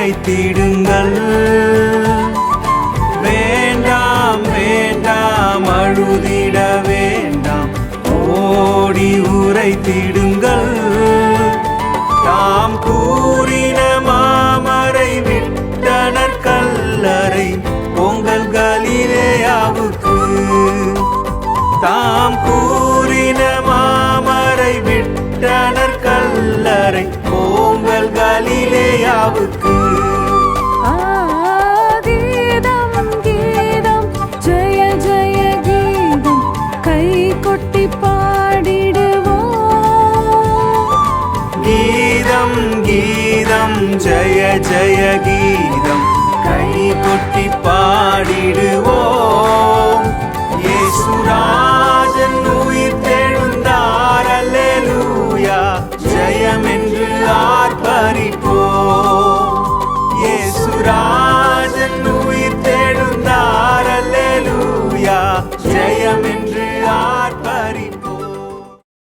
உரைத்திடுங்கள். வேண்டாம் வேண்டாம் அழுதிட வேண்டாம், ஓடி உரைத்திடுங்கள். தாம் கூறின மாமரை விட்டனர் கல்லறை பொங்கல் கலிலேயாவுக்கு. தாம் கூறின மாமரை விட்டனர் கல்லறை பொங்கல் கலிலேயாவுக்கு. கீதம் கீதம் ஜெய ஜெய கீதம் கை கொட்டி பாடிடுவோம். கீதம் கீதம் ஜெய ஜெய கீதம் கை கொட்டி பாடிடுவோம். இயேசுராஜன்